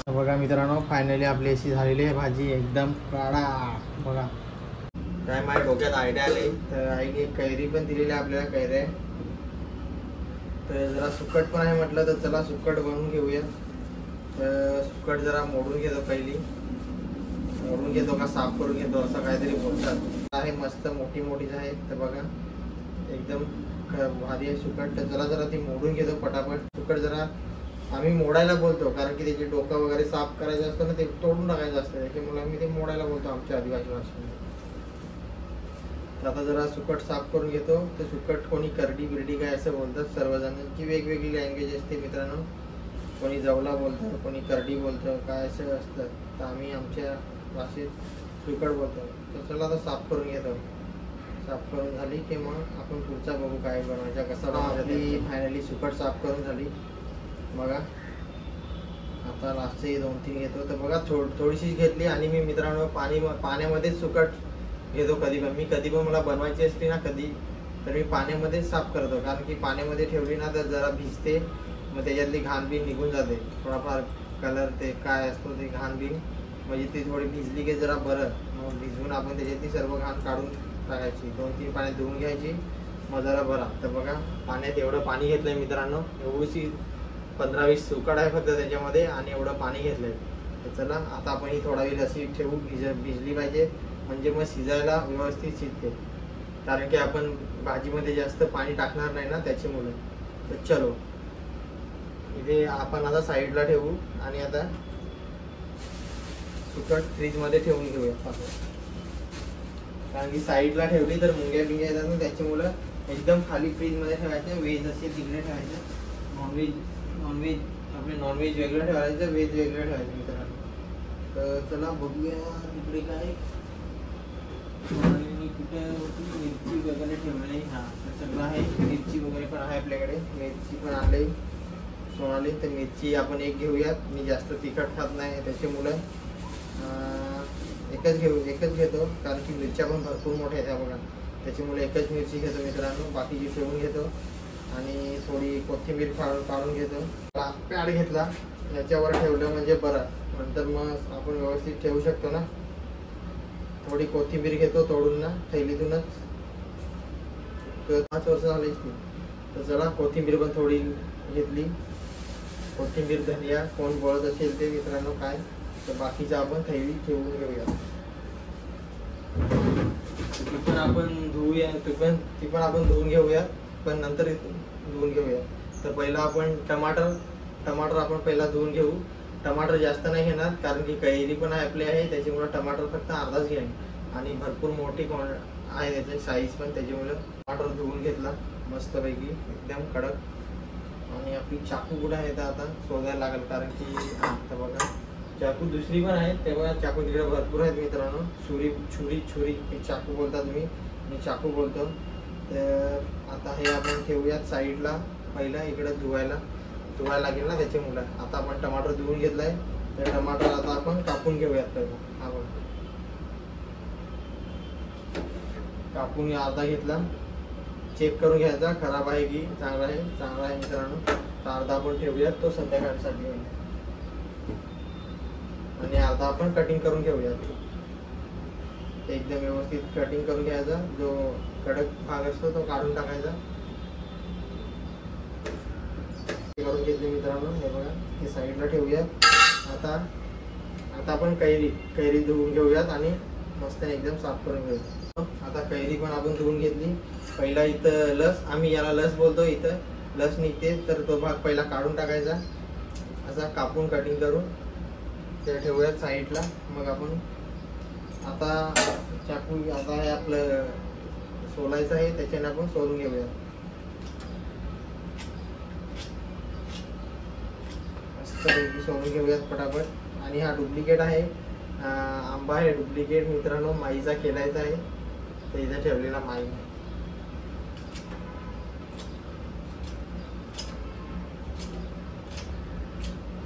बघा मित्रांनो, फायनली आपली अशी झालेली आहे भाजी एकदम काळा. बघा काय माझ्या डोक्यात आयडिया आली, तर आईने कैरी पण दिलेली आपल्याला. कैऱ्या तर जरा सुकट पण आहे म्हटलं, तर चला सुकट बनवून घेऊया. तर सुकट जरा मोडून घेतो, पहिली मोडून घेतो का साफ करून घेतो असं काहीतरी बोलतात. आहे मस्त मोठी मोठीच आहे. तर बघा एकदम भारी आहे सुकट. तर चला जरा ती मोडून घेतो पटापट. सुकट जरा आम्ही मोडायला बोलतो, कारण की त्याचे डोकं वगैरे साफ करायचं असतं ना, ते तोडून टाकायचं असतं, त्याच्यामुळे आम्ही ते मोडायला बोलतो आमच्या आदिवासी भाषेमध्ये. तर आता जरा सुकट साफ करून घेतो. तर सुकट कोणी करडी बिर्डी काय असं बोलतात, सर्वजणांची वेगवेगळी लँग्वेज असते मित्रांनो. कोणी जवला बोलतं, कोणी करडी बोलतं, काय असं असतं. तर आम्ही आमच्या भाषेत सुकट बोलतो. तर चला आता साफ करून घेतो. साफ करून झाली की मग आपण पुढचा बघू काय बनवायचा, कसा बनवायचा. फायनली सुकट साफ करून झाली बघा. आता लास्टचे 2-3 घेतो. तर बघा थोडीशी घेतली आणि मी मित्रांनो पाण्यामध्येच सुकट घेतो. कधी पण मला बनवायची असते ना कधी, तर मी पाण्यामध्येच साफ करतो, कारण की पाण्यामध्ये ठेवली ना तर जरा भिजते, मग त्याच्यातली घाण बिन निघून जाते. थोडाफार कलर ते काय असतो ते घाण बिन, म्हणजे ती थोडी भिजली की जरा बरं. मग भिजवून आपण त्याच्यातली सर्व घाण काढून टाकायची, 2-3 पाण्यात धुवून घ्यायची, मग जरा बरा. तर बघा पाण्यात एवढं पाणी घेतलंय मित्रांनो, एवढीशी 15-20 सुकट आहे फक्त त्याच्यामध्ये, आणि एवढं पाणी घेतलंय. तर चला आता आपण ही थोडा वेळ अशी ठेवू, भिजली पाहिजे, म्हणजे मग शिजायला व्यवस्थित शिजते, कारण की आपण भाजीमध्ये जास्त पाणी टाकणार नाही ना त्याच्यामुळे. तर चलो इथे आपण आता साईडला ठेवू आणि आता सुकट फ्रीजमध्ये ठेवून घेऊया, कारण की साईडला ठेवली तर मुंग्या बिंग्या येतात ना, त्याच्यामुळं एकदम खाली फ्रीजमध्ये ठेवायचं. व्हेज असेल तिकडे ठेवायचं, नॉनव्हेज आपले नॉनव्हेज वेगळं ठेवायचं, व्हेज वेगळं ठेवायचं मित्रांनो. तर चला बघूया तिकडे काय कुठे मिरची वगैरे ठेवली. हां तर सगळं आहे, मिरची वगैरे पण आहे आपल्याकडे, मिरची पण आणली सोनाली. तर मिरची आपण एक घेऊयात, मी जास्त तिखट खात नाही त्याच्यामुळे एकच घेतो, कारण की मिरच्या पण भरपूर मोठ्या आहेत बघा, त्याच्यामुळे एकच मिरची घेतो मित्रांनो. बाकीची ठेवून घेतो आणि थोडी कोथिंबीर काढून घेतो. पॅड घेतला, याच्यावर ठेवलं म्हणजे बरं, नंतर मग आपण व्यवस्थित ठेवू शकतो ना. थोडी कोथिंबीर घेतो तोडून ना थैलीतूनच, तर 5 वर्ष झालीच ती. तर चला कोथिंबीर पण थोडी घेतली, कोथिंबीर धनिया कोण बोलत असेल ते मित्रांनो काय. तर बाकीचं आपण थैली ठेवून घेऊया. ती पण आपण धुवूया, ती पण आपण धुवून घेऊया, पण नंतर धुवून घेऊया. तर पहिला आपण टमाटर आपण पहिला धुवून घेऊ. टमाटर जास्त नाही घेणार, कारण की कैरी पण आपली आहे, त्याच्यामुळे टमाटर फक्त अर्धाच घेईन, आणि भरपूर मोठी आहे त्याची साईज पण, त्याच्यामुळे टमाटर धुवून घेतला मस्तपैकी एकदम कडक. आणि आपली चाकू कुठं आहे तर आता शोधायला लागेल, कारण की आता बघा चाकू दुसरी पण आहे, तेव्हा चाकू तिकडे भरपूर आहेत मित्रांनो. छुरी चाकू बोलता तुम्ही, मी चाकू बोलतो. तर आता हे आपण ठेवूयात साईडला. पहिला इकडे धुवायला लागेल ना त्याच्यामुळे. आता आपण टमाटर धुवून घेतलाय, तर टमाटर आता आपण कापून घेऊयात. पहिला आपण कापून अर्धा घेतला, चेक करून घ्यायचा खराब आहे की चांगला आहे मित्रांनो. तर अर्धा आपण ठेवूयात, तो संध्याकाळसाठी, आणि अर्धा आपण कटिंग करून घेऊयात. एकदम व्यवस्थित कटिंग करून घ्यायचा, जो कडक भाग असतो तो काढून टाकायचा. करून घेतले मित्रांनो, हे बघा हे साईडला ठेवूयात. आता आपण कैरी धुवून घेऊयात आणि मस्त एकदम साफ करून घेऊयात. आता कैरी पण आपण धुवून घेतली. पहिला इथं लस, आम्ही याला लस बोलतो, इथं लस निघते, तर तो भाग पहिला काढून टाकायचा, असा कापून कटिंग करून ते ठेवूयात साईडला. मग आपण आता चाकू आता हे आपलं सोलायचं आहे, त्याच्याने आपण सोलून घेऊया. मस्तपैकी सोलून घेऊयात पटापट. आणि हा डुप्लिकेट आहे, आंबा आहे डुप्लिकेट मित्रांनो, माईचा केलायचा आहे, तर इथं ठेवलेला माई.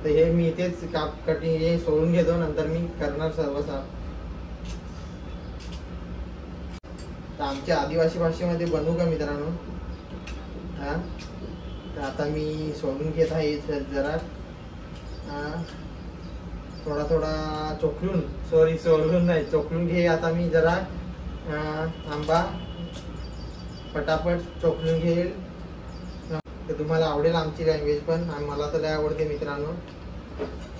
तर हे मी इथेच कटिंग हे सोलून घेतो, नंतर मी करणार सर्व साफ. तर आमच्या आदिवासी भाषेमध्ये बनवू का मित्रांनो? हा तर आता मी सोलून घेत आहे जरा थोडा थोडा चोखलून, सॉरी सोलून नाही चोखलून घे आता मी जरा आंबा पटापट चोखलून घेईल. तर तुम्हाला आवडेल आमची लँग्वेज पण, आणि मला तर लय आवडते मित्रांनो.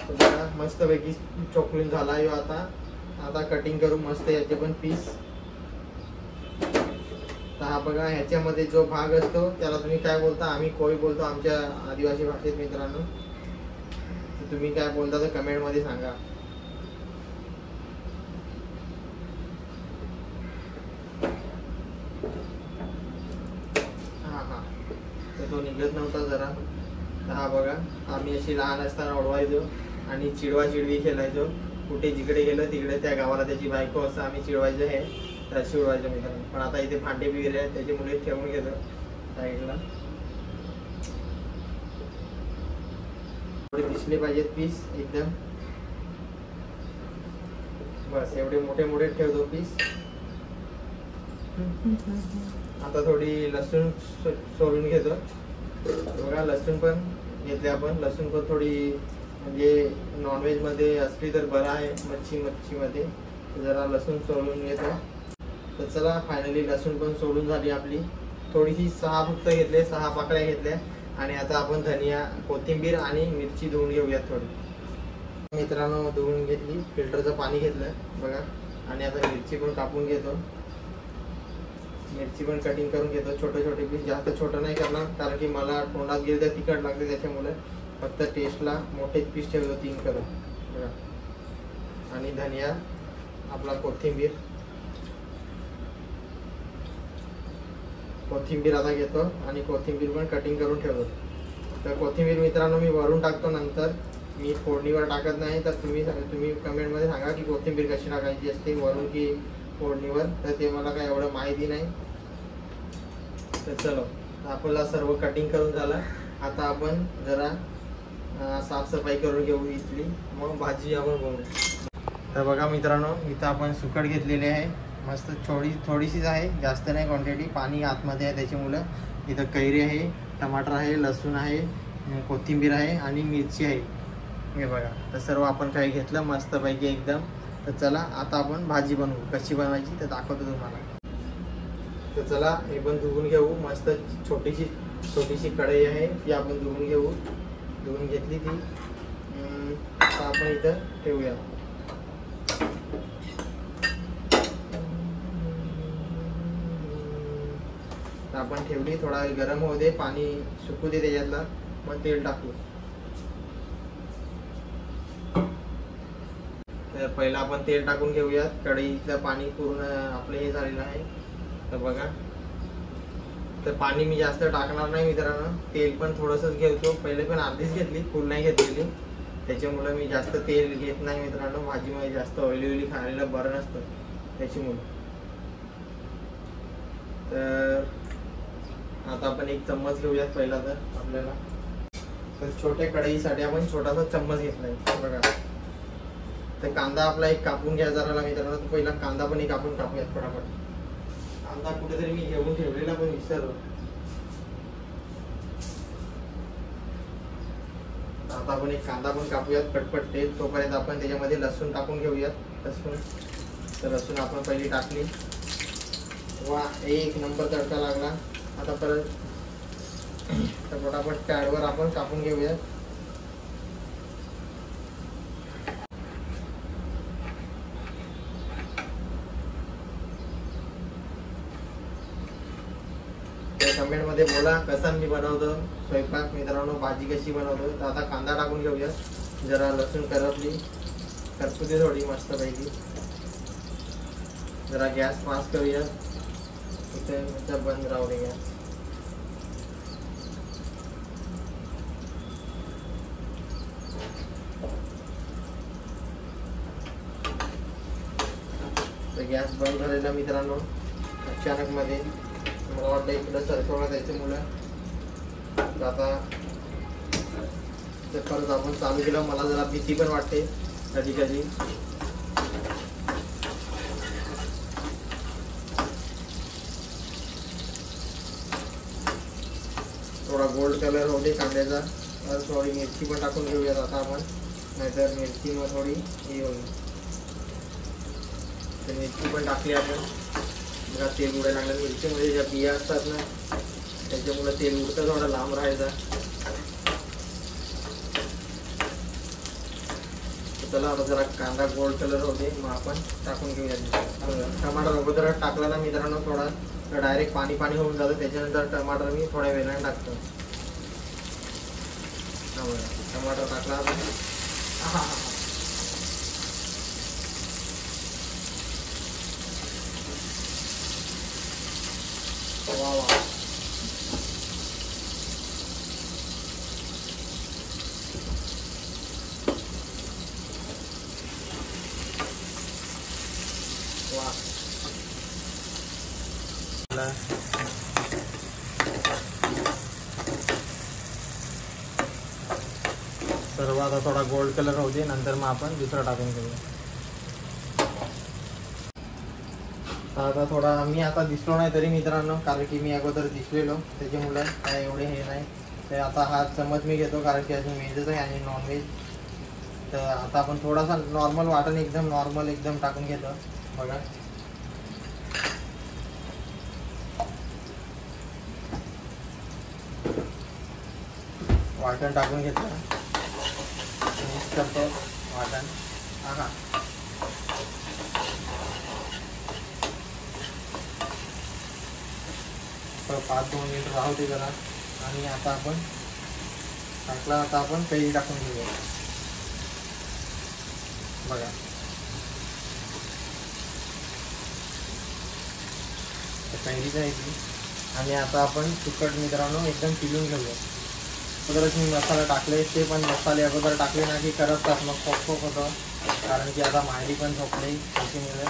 बघा मस्तपैकी चोखलून झाला आहे आता कटिंग करू मस्त याचे पण पीस. तर हा बघा ह्याच्यामध्ये जो भाग असतो त्याला तुम्ही काय बोलता, आम्ही कोळी बोलतो आमच्या आदिवासी भाषेत मित्रांनो. तर तुम्ही काय बोलता तर कमेंट मध्ये सांगा. हा तर तो निघत नव्हता जरा. तर हा बघा आम्ही अशी लहान असताना ओढवायचो आणि चिडवी खेळायचो. कुठे जिकडे गेलो तिकडे त्या गावाला त्याची बायको असं आम्ही चिडवायचो. हे तर अशी उडवायचो मित्रांनो. पण आता इथे भांडे बिगरे आहेत त्याच्यामुळे ठेवून घेतो साईडला. थोडे दिसले पाहिजेत पीस एकदम, बस एवढे मोठे मोठे ठेवतो पीस. आता थोडी लसूण सोलून घेतो. बघा लसूण पण घेतले आपण. लसूण पण थोडी म्हणजे नॉनव्हेज मध्ये असली तर बरं आहे. मच्छी मध्ये जरा लसूण सोलून घेतो. तर चला फायनली लसूण पण सोलून झाली आपली. थोडीशी 6 फक्त घेतले, 6 पाकळ्या घेतल्या. आणि आता आपण धनिया, कोथिंबीर आणि मिरची धुवून घेऊयात थोडी. मित्रांनो धुवून घेतली, फिल्टरचं पाणी घेतलं बघा. आणि आता मिरची पण कापून घेतो. मिरची पण कटिंग करून घेतो छोटे छोटे पीस. जास्त छोटं नाही करणार कारण की मला तोंडात गेले तर तिखट लागते, त्याच्यामुळे फक्त टेस्टला मोठेच पीस ठेवतो 3 करून बघा. आणि धनिया, आपला कोथिंबीर आता घेतो आणि कोथिंबीर पण कटिंग करून ठेवतो. तर कोथिंबीर मित्रांनो मी वरून टाकतो नंतर, मी फोडणीवर टाकत नाही. तर तुम्ही कमेंटमध्ये सांगा की कोथिंबीर कशी टाकायची असते, वरून की फोडणीवर. तर ते मला काय एवढं माहिती नाही. तर चलो आपल्याला सर्व कटिंग करून झालं. आता आपण जरा साफसफाई करून घेऊ इथली, मग भाजी आपण बनवू. तर बघा मित्रांनो इथं आपण सुकट घेतलेली आहे मस्त. थोडीशीच आहे, जास्त नाही क्वांटिटी. पाणी आतमध्ये आहे त्याच्यामुळं. इथं कैरी आहे, टमाटर आहे, लसूण आहे, कोथिंबीर आहे आणि मिरची आहे हे बघा. तर सर्व आपण काही घेतलं मस्तपैकी एकदम. तर चला आता आपण भाजी बनवू. कशी बनवायची तर दाखवतो तुम्हाला. तर चला हे पण धुवून घेऊ मस्त. छोटीशी कढई आहे ती आपण धुवून घेऊ. धुवून घेतली ती आता आपण इथं ठेवूया. आपण ठेवली, थोडा गरम होऊ दे, पाणी सुकू दे त्याच्यातला, मग तेल टाकू. तर पहिला आपण तेल टाकून घेऊयात. कढईतलं पाणी पूर्ण आपलं हे झालेलं आहे. तर बघा तर पाणी मी जास्त टाकणार नाही मित्रांनो. तेल पण थोडंसंच घेतो. पहिले पण अर्धीच घेतली, फुल नाही घेतलेली. त्याच्यामुळे मी जास्त तेल घेत नाही मित्रांनो. भाजीमध्ये जास्त ऑइली खायला बरं नसतं त्याच्यामुळे. तर आता आपण 1 चम्मच घेऊयात पहिला तर आपल्याला. तर छोट्या कढईसाठी आपण छोटासा चम्मच घेतलाय बघा. तर कांदा आपला एक कापून घ्या जरा मित्रांनो. तर पहिला कांदा पण एक आपण कापूयात फटाफट. कांदा कुठेतरी मी घेऊन ठेवलेला पण विसरलो. आता आपण एक कांदा पण कापूयात पटपट. तेल तोपर्यंत आपण त्याच्यामध्ये लसूण टाकून घेऊयात. तर लसूण आपण पहिली टाकली. वा 1 नंबर तडका लागला. आता परत तर फटाफट पॅडवर आपण कापून घेऊया. कमेंट मध्ये बोला कसा मी बनवतो स्वयंपाक मित्रांनो, भाजी कशी बनवतो. तर आता कांदा टाकून घेऊया. जरा लसूण करपू दे थोडी मस्त पैकी. जरा गॅस फास्ट करूया. इथे बंद राहू दे गॅस. तर गॅस बंद झालेला मित्रांनो अचानक मध्ये. मला वाटतं इकडं सरकवलं त्याच्यामुळे. आता परत आपण चालू केलं. मला जरा भीती पण वाटते कधी कधी. थोडा गोल्ड कलर होते कांद्याचा. तर थोडी मिरची पण टाकून घेऊयात आता आपण, नाहीतर मिरची मग थोडी हे होईल. तर मिरची पण टाकली आपण. बघा तेल उडायला लागलं. मिरचीमध्ये ज्या बिया असतात ना त्याच्यामुळे तेल उडतं, थोडा लांब राहायचा. चला आता जरा कांदा गोल्ड कलर होते मग आपण टाकून घेऊया. टमाटर अगोदर टाकला ना मित्रांनो थोडा तर डायरेक्ट पाणी पाणी होऊन जातं. त्याच्यानंतर टमाटर मी थोड्या वेळाने टाकतो. टमाटर टाकला आपण. वा वा सर्व आता थोडा गोल्ड कलर होते, नंतर मग आपण दुसरा टाकून घेऊया. आता थोडा मी आता दिसलो नाही तरी मित्रांनो, कारण की मी अगोदर दिसलेलो त्याच्यामुळे काय एवढे हे नाही. तर आता हा चमच मी घेतो कारण की अजून व्हेजच आहे आणि नॉनव्हेज. तर आता आपण थोडासा नॉर्मल वाटण एकदम नॉर्मल एकदम टाकून घेतो. बघा वाटण टाकून घेतलं, मिक्स करतो वाटण. हा 5-2 मिनिट राहू दे जरा. आणि आता आपण टाकला. आता आपण कैरी टाकून घेऊया. बघा कैरी जायची. आणि आता आपण तिखट मित्रांनो एकदम पिळून घेऊया. अगोदरच मी मसाला टाकले ते पण मसाले अगोदर टाकले ना की करपतात मग खोक होतं, कारण की आता मायरी पण झोपले त्याच्यामुळे.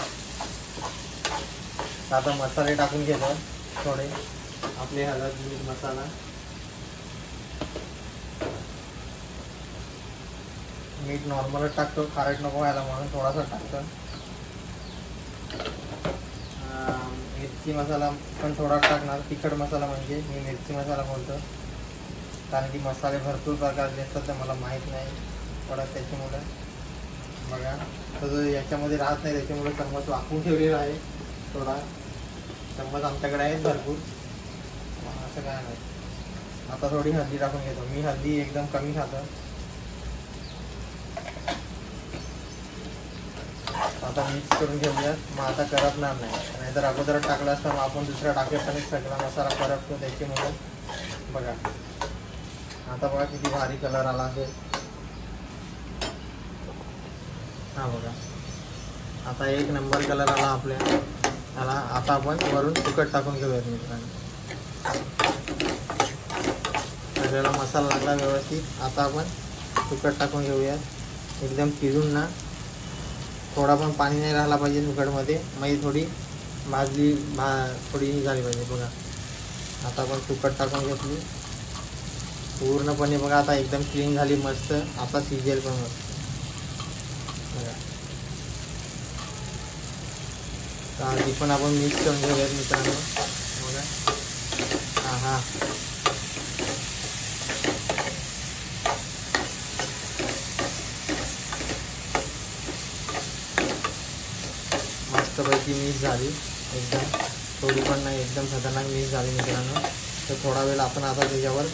आता मसाले टाकून घेतो थोडे. आपले हळद मीठ मसाला, मीठ नॉर्मलच टाकतो, खारट नको व्हायला म्हणून थोडासा टाकतो. मिरची मसाला पण थोडा टाकणार. तिखट मसाला म्हणजे मी मिरची मसाला बोलतो, कारण की मसाले भरपूर प्रकारचे असतात तर मला माहीत नाही थोडा त्याच्यामुळे. बघा तर याच्यामध्ये राहत नाही त्याच्यामुळे चम्मच वाकून ठेवलेला आहे. थोडा चम्मच आमच्याकडे आहेत भरपूर, असं काय नाही. आता थोडी हळदी टाकून घेतो. मी हळदी एकदम कमी खातो. आता मिक्स करून घेऊयात. मग आता करपणार नाही, नाहीतर अगोदर टाकला असता मग आपण दुसरा टाकेपर्यंत सगळा मसाला करपतो त्याच्यामुळे. बघा आता बघा किती भारी कलर आला असेल. हा बघा आता एक नंबर कलर आला आपल्याला. आता आपण वरून तिखट टाकून घेऊयात मित्रांनो. सगळ्याला मसाला लागला व्यवस्थित. आता आपण तिखट टाकून घेऊयात एकदम पिळून ना. थोडा पण पाणी नाही राहिला पाहिजे तिखटमध्ये, मग थोडी भाजली थोडी झाली पाहिजे. बघा आता आपण तिखट टाकून घेतली पूर्णपणे. बघा आता एकदम क्लीन झाली मस्त. आता शिजेल पण मस्त. बघा आधी पण आपण मिक्स करून घेऊयात मित्रांनो. बघा हा मस्तपैकी मिक्स झाली एकदम. थोडी पण नाही, एकदम खतरनाक मिक्स झाली मित्रांनो. तर थोडा वेळ आपण आता त्याच्यावर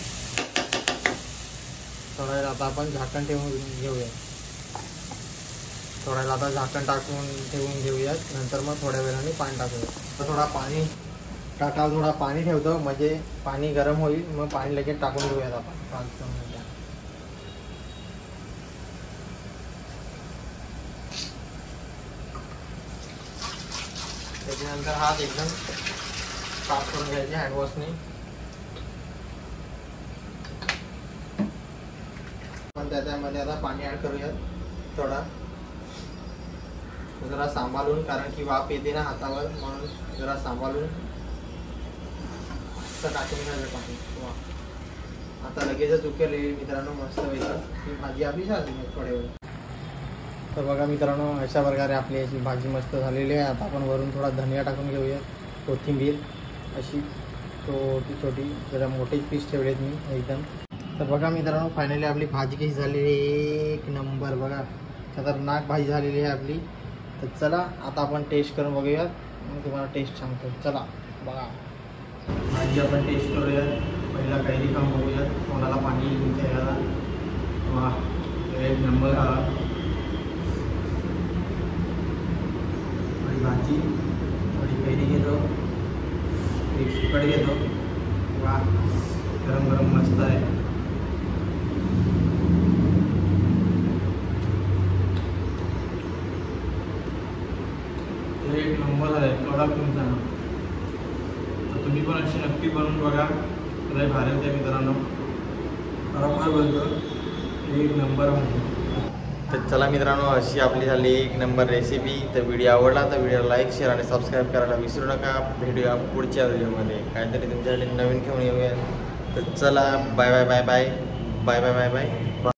थोडा वेळ आता आपण झाकण ठेवून घेऊया. थोडा वेळ आता झाकण टाकून ठेवून घेऊयात. नंतर मग थोड्या वेळाने पाणी टाकूया. तर थोडा पाणी टाकावं, थोडा पाणी ठेवतो म्हणजे पाणी गरम होईल, मग पाणी लगेच टाकून घेऊयात आपण 5 मिनिटं. त्याच्यानंतर हात एकदम साफ करून घ्यायचे हँडवॉशने. पण त्याच्यामध्ये आता पाणी ॲड करूयात थोडा, जरा सांभाळून, कारण की वाफ येते ना हातावर, म्हणून जरा सांभाळून टाकून घ्यायचं पाणी. आता लगेचच उकेल मित्रांनो मस्त व्हायचं. ही भाजी आपली झाली थोड्या वेळ. तर बघा मित्रांनो अशा प्रकारे आपली अशी भाजी मस्त झालेली आहे. आता आपण वरून थोडा धनिया टाकून घेऊया, कोथिंबीर अशी छोटी छोटी जरा मोठेच पीस ठेवलेत मी एकदम. तर बघा मित्रांनो, फायनली आपली भाजी कशी झालेली आहे, एक नंबर बघा, खतरनाक भाजी झालेली आहे आपली. तर चला आता आपण टेस्ट करून बघूयात, मी तुम्हाला टेस्ट सांगतो. चला बघा भाजी आपण टेस्ट करूयात. पहिला कैरी खाऊन बघूयात, कोणाला पाणी येईल तुमच्या याला. वा, एक नंबर हा भाजी. थोडी कैरी घेतो, एक सुकट घेतो. वा, गरम गरम मस्त आहे. एक नंबर आहे, कडक तुमचा. तर तुम्ही पण अशी नक्की बनवून बघा, लय भारी होते मित्रांनो, बरोबर बोलतो, एक नंबर भाजी. तर चला मित्रांनो, अशी आपली झाली एक नंबर रेसिपी. तर व्हिडिओ आवडला तर व्हिडिओला लाईक, शेअर आणि सबस्क्राईब करायला विसरू नका. भेटूया पुढच्या व्हिडिओमध्ये, काहीतरी तुमच्यासाठी नवीन घेऊन येऊया. तर चला, bye bye bye bye bye bye bye bye.